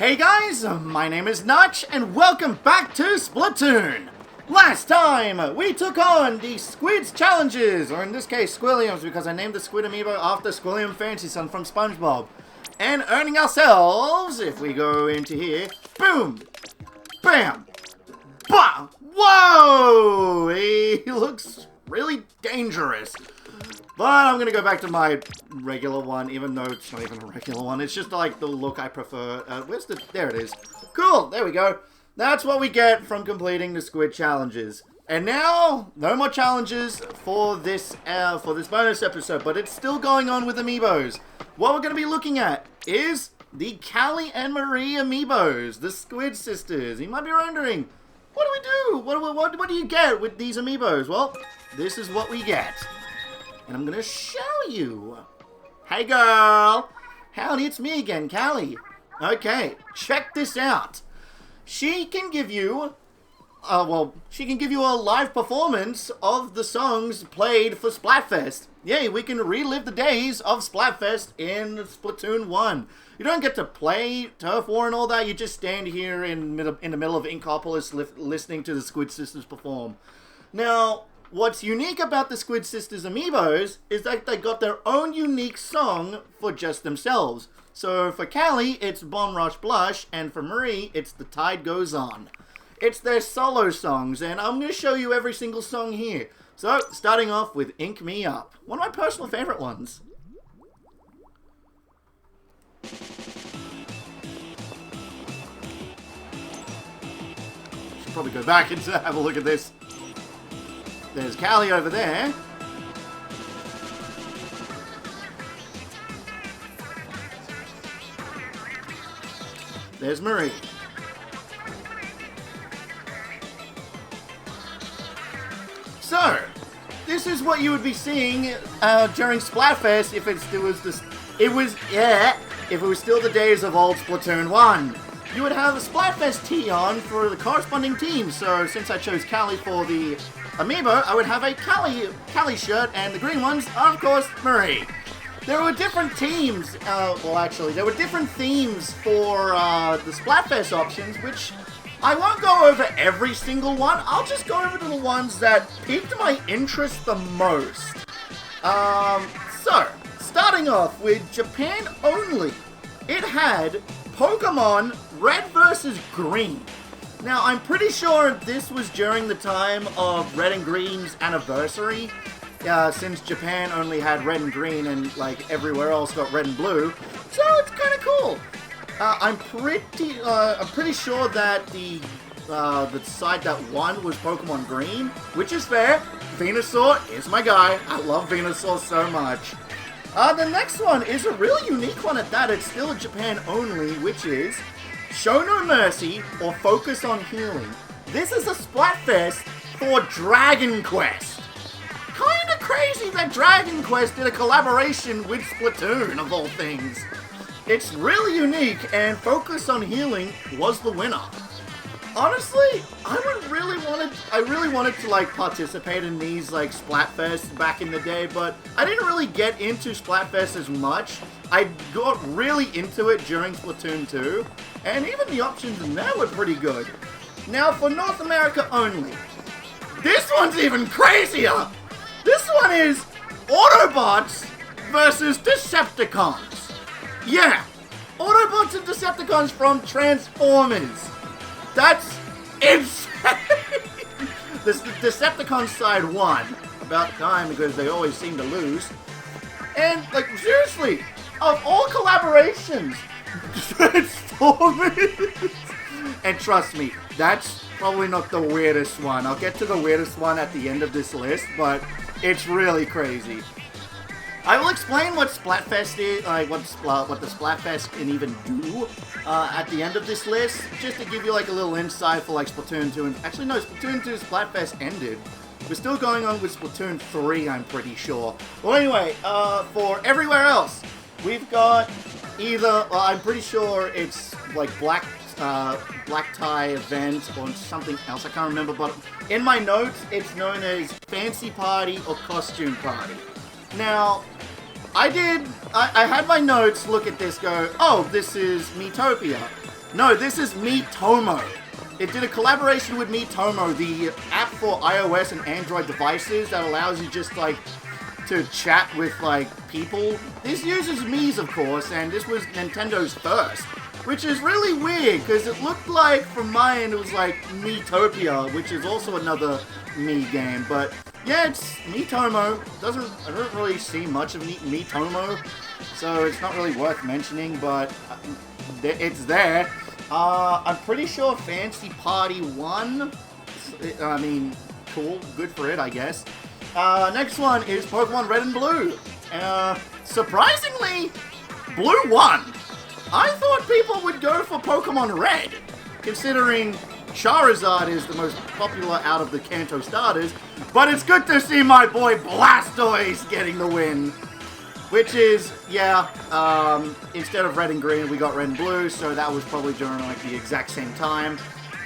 Hey guys, my name is Notch, and welcome back to Splatoon! Last time, we took on the Squid's challenges, or in this case, Squilliams, because I named the Squid Amiibo after Squilliam Fancy Son from SpongeBob. And earning ourselves, if we go into here, boom! Bam! Bah! Whoa! He looks really dangerous. But I'm gonna go back to my regular one, even though it's not even a regular one. It's just like the look I prefer. There it is. Cool, there we go. That's what we get from completing the Squid challenges. And now, no more challenges for this bonus episode, but it's still going on with Amiibos. What we're gonna be looking at is the Callie and Marie Amiibos, the Squid Sisters. You might be wondering, what do we do? What do you get with these Amiibos? Well, this is what we get. And I'm gonna show you. Hey girl! Howdy, it's me again, Callie. Okay, check this out. She can give you, she can give you a live performance of the songs played for Splatfest. Yay, we can relive the days of Splatfest in Splatoon 1. You don't get to play Turf War and all that, you just stand here in the middle of Inkopolis listening to the Squid Sisters perform. Now, what's unique about the Squid Sisters Amiibos is that they got their own unique song for just themselves. So for Callie, it's Bomb Rush Blush, and for Marie, it's The Tide Goes On. It's their solo songs, and I'm going to show you every single song here. So, starting off with Ink Me Up, one of my personal favorite ones. Should probably go back and have a look at this. There's Callie over there. There's Marie. So, this is what you would be seeing during Splatfest if it was still the days of old Splatoon 1. You would have a Splatfest tee on for the corresponding team. So, since I chose Callie for the Amiibo, I would have a Callie shirt, and the green ones are, of course, Marie. There were different teams, there were different themes for the Splatfest options, which I won't go over every single one. I'll just go over to the ones that piqued my interest the most. So, starting off with Japan only, it had Pokemon Red vs. Green. Now, I'm pretty sure this was during the time of Red and Green's anniversary, since Japan only had Red and Green and, like, everywhere else got Red and Blue. So, it's kind of cool. I'm pretty sure that the side that won was Pokemon Green, which is fair. Venusaur is my guy. I love Venusaur so much. The next one is a really unique one at that. It's still Japan only, which is Show No Mercy or Focus on Healing. This is a Splatfest for Dragon Quest. Kinda crazy that Dragon Quest did a collaboration with Splatoon, of all things. It's really unique, and Focus on Healing was the winner. Honestly, I really wanted to, like, participate in these, like, Splatfests back in the day, but I didn't really get into Splatfest as much. I got really into it during Splatoon 2, and even the options in there were pretty good. Now, for North America only, this one's even crazier! This one is Autobots versus Decepticons. Yeah, Autobots and Decepticons from Transformers. That's insane! The Decepticon side won. About time, because they always seem to lose. And, like, seriously, of all collaborations, Transformers. And trust me, that's probably not the weirdest one. I'll get to the weirdest one at the end of this list, but it's really crazy. I will explain what Splatfest is, what the Splatfest can even do at the end of this list, just to give you like a little insight for like Splatoon 2. And actually, no, Splatoon 2 Splatfest ended. We're still going on with Splatoon 3, I'm pretty sure. Well, anyway, for everywhere else, we've got either, I'm pretty sure it's like black tie event or something else. I can't remember, but in my notes, it's known as Fancy Party or Costume Party. Now, I had my notes look at this, go, oh, this is Miitopia. No, this is Miitomo. It did a collaboration with Miitomo, the app for iOS and Android devices that allows you just, like, to chat with, like, people. This uses Mii's, of course, and this was Nintendo's first. Which is really weird, because it looked like, from my end, it was like Miitopia, which is also another Mii game. But, yeah, it's Miitomo. I don't really see much of Miitomo, so it's not really worth mentioning, but it's there. I'm pretty sure Fantasy Party won. I mean, cool. Good for it, I guess. Next one is Pokemon Red and Blue. Surprisingly, Blue won. I thought people would go for Pokemon Red, considering Charizard is the most popular out of the Kanto starters, but it's good to see my boy Blastoise getting the win. Which is, yeah, instead of Red and Green, we got Red and Blue, so that was probably during, like, the exact same time.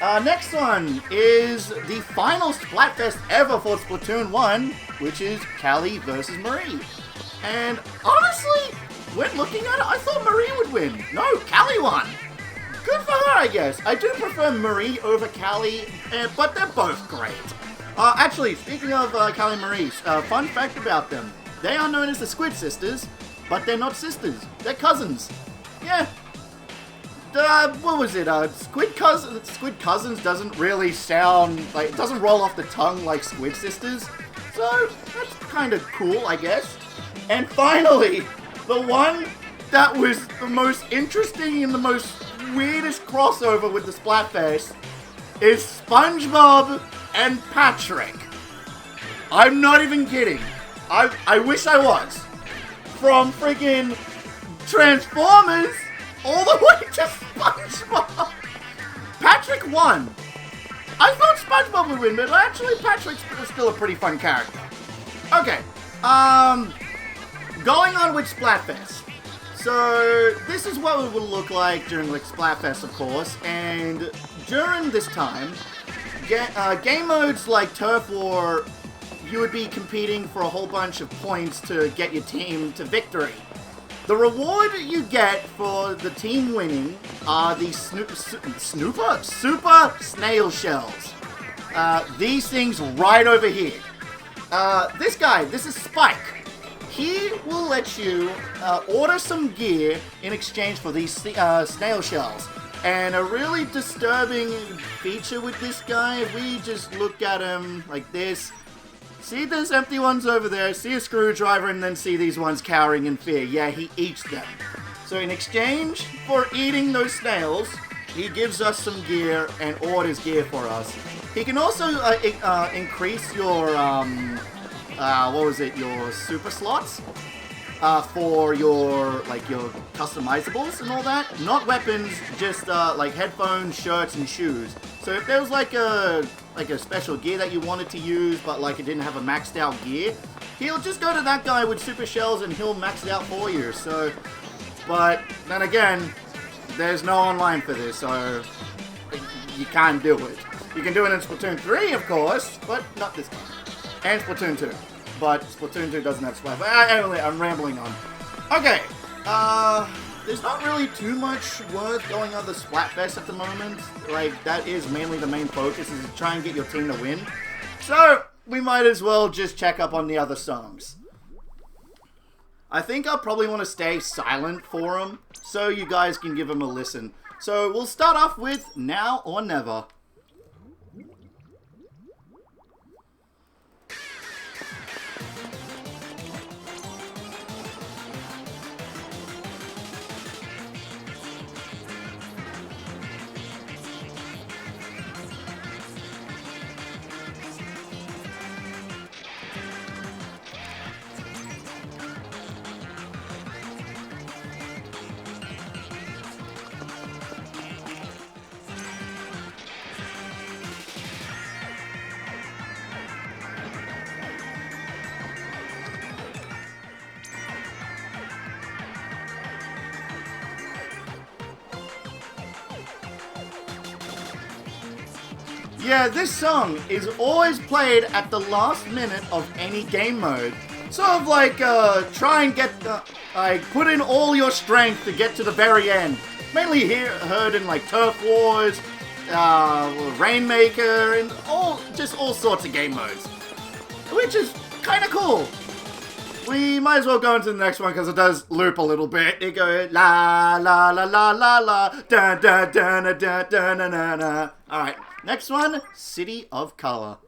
Next one is the final Splatfest ever for Splatoon 1, which is Callie versus Marie. And, honestly, when looking at it, I thought Marie would win. No, Callie won. Good for her, I guess. I do prefer Marie over Callie, but they're both great. Actually, speaking of Callie and Marie, fun fact about them. They are known as the Squid Sisters, but they're not sisters. They're cousins. Yeah. What was it? Squid Cousins doesn't really sound like, it doesn't roll off the tongue like Squid Sisters. So, that's kind of cool, I guess. And finally, the one that was the most interesting and the most weirdest crossover with the Splatfest is SpongeBob and Patrick. I'm not even kidding. I wish I was. From friggin' Transformers all the way to SpongeBob. Patrick won. I thought SpongeBob would win, but actually Patrick's still a pretty fun character. Okay, going on with Splatfest. So, this is what it will look like during, like, Splatfest, of course, and during this time, game modes like Turf War, you would be competing for a whole bunch of points to get your team to victory. The reward you get for the team winning are the Super Snail Shells. These things right over here. This guy, this is Spike. He will let you order some gear in exchange for these snail shells. And a really disturbing feature with this guy, if we just look at him like this, see those empty ones over there, see a screwdriver, and then see these ones cowering in fear. Yeah, he eats them. So in exchange for eating those snails, he gives us some gear and orders gear for us. He can also increase your, your super slots for your customizables and all that. Not weapons, just like headphones, shirts, and shoes. So if there was like a special gear that you wanted to use, but like it didn't have a maxed out gear, he'll just go to that guy with super shells and he'll max it out for you. So, but then again, there's no online for this, so you can't do it. You can do it in Splatoon 3, of course, but not this game. And Splatoon 2. But Splatoon 2 doesn't have Splatfest. I'm rambling on. Okay, there's not really too much worth going on the Splatfest at the moment. Like, that is mainly the main focus, is to try and get your team to win. So, we might as well just check up on the other songs. I think I'll probably want to stay silent for them, so you guys can give them a listen. So, we'll start off with Now or Never. Yeah, this song is always played at the last minute of any game mode. Sort of like, try and get, put in all your strength to get to the very end. Mainly heard in like Turf Wars, Rainmaker, and just all sorts of game modes, which is kind of cool. We might as well go into the next one because it does loop a little bit. It goes la la la la la la da da da da da da da da da. All right, next one, City of Color.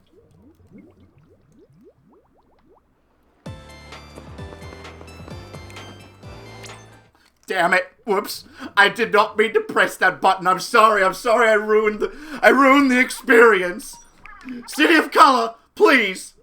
Damn it! Whoops! I did not mean to press that button. I'm sorry. I ruined the experience. City of Color, please.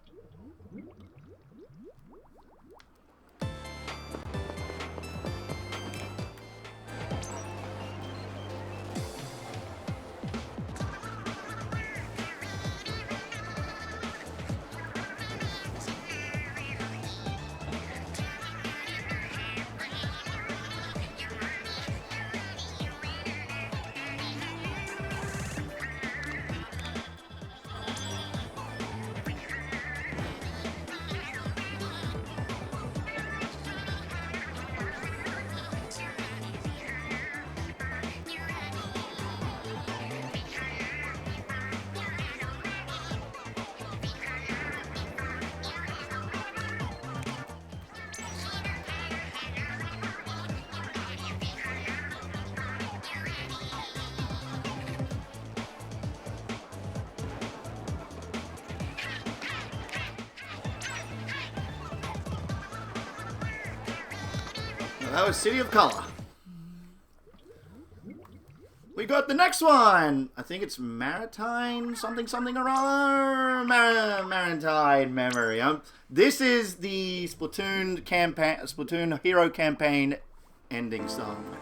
That was City of Color. We got the next one. I think it's Maritime something or other. Maritime Memory. This is the Splatoon Hero Campaign ending song.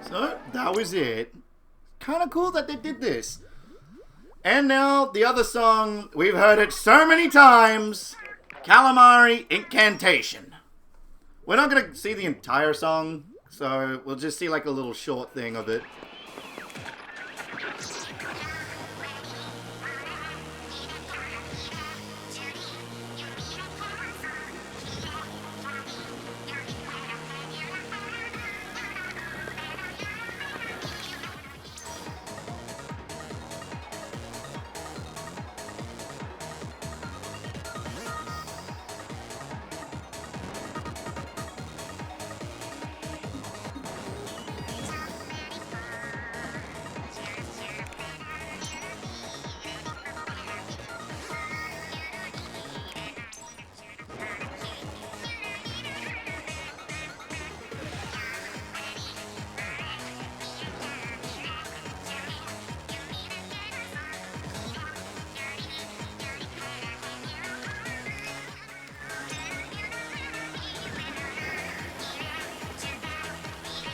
So, that was it. Kind of cool that they did this. And now, the other song, we've heard it so many times. Calamari Incantation. We're not going to see the entire song, so we'll just see like a little short thing of it.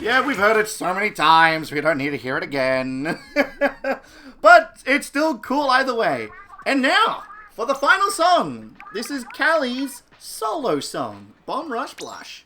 Yeah, we've heard it so many times, we don't need to hear it again. But it's still cool either way. And now, for the final song. This is Callie's solo song, Bomb Rush Blush.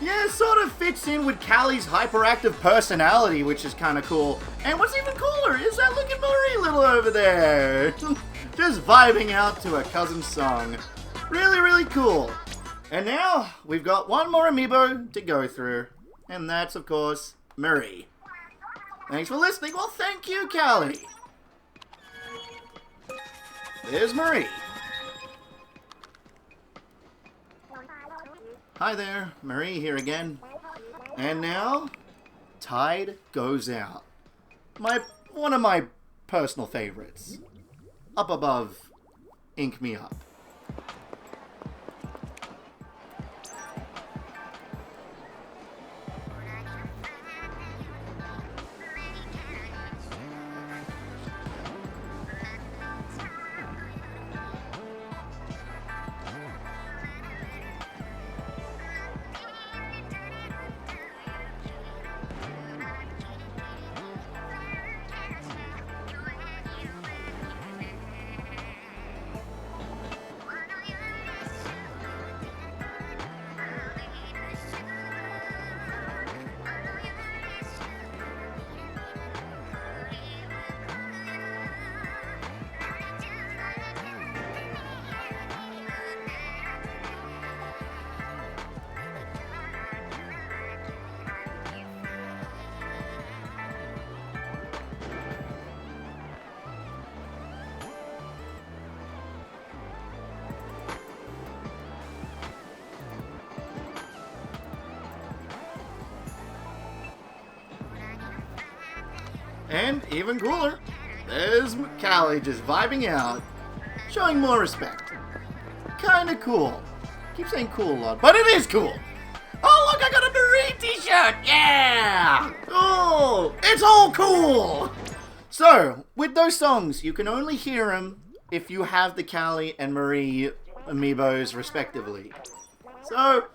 Yeah, it sort of fits in with Callie's hyperactive personality, which is kind of cool. And what's even cooler is that look at Marie Little over there. Just vibing out to her cousin's song. Really, really cool. And now, we've got one more amiibo to go through. And that's, of course, Marie. Thanks for listening. Well, thank you, Callie. There's Marie. Hi there, Marie here again. And now, Tide Goes Out. One of my personal favorites. Up above, Ink Me Up. And even cooler, there's Callie just vibing out, showing more respect. Kinda cool. Keep saying cool a lot, but it is cool. Oh look, I got a Marie t-shirt! Yeah! Oh, it's all cool! So, with those songs, you can only hear them if you have the Callie and Marie amiibos respectively. So,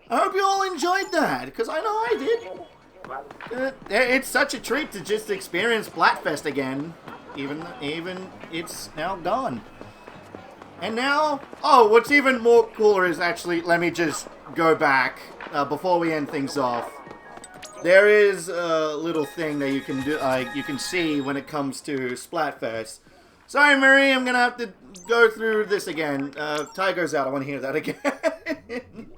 I hope you all enjoyed that, because I know I did. It's such a treat to just experience Splatfest again, even it's now gone. And now, oh, what's even more cooler is actually, let me just go back before we end things off. There is a little thing that you can do, you can see when it comes to Splatfest. Sorry, Marie, I'm gonna have to go through this again. Tide Goes Out, I want to hear that again.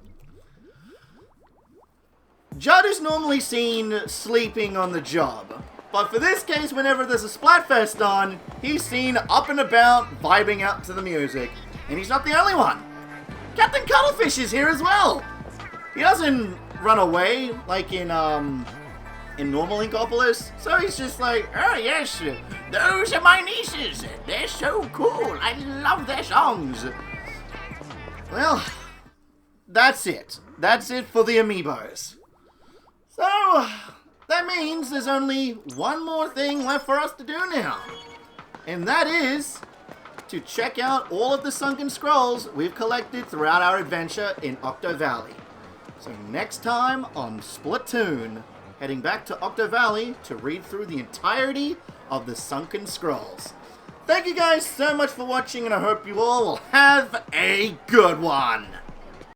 Judd is normally seen sleeping on the job, but for this case, whenever there's a Splatfest on, he's seen up and about, vibing out to the music. And he's not the only one. Captain Cuttlefish is here as well. He doesn't run away like in normal Inkopolis, so he's just like, oh yes, those are my nieces. They're so cool. I love their songs. Well, that's it. That's it for the Amiibos. So, that means there's only one more thing left for us to do now. And that is to check out all of the sunken scrolls we've collected throughout our adventure in Octo Valley. So next time on Splatoon, heading back to Octo Valley to read through the entirety of the sunken scrolls. Thank you guys so much for watching, and I hope you all will have a good one.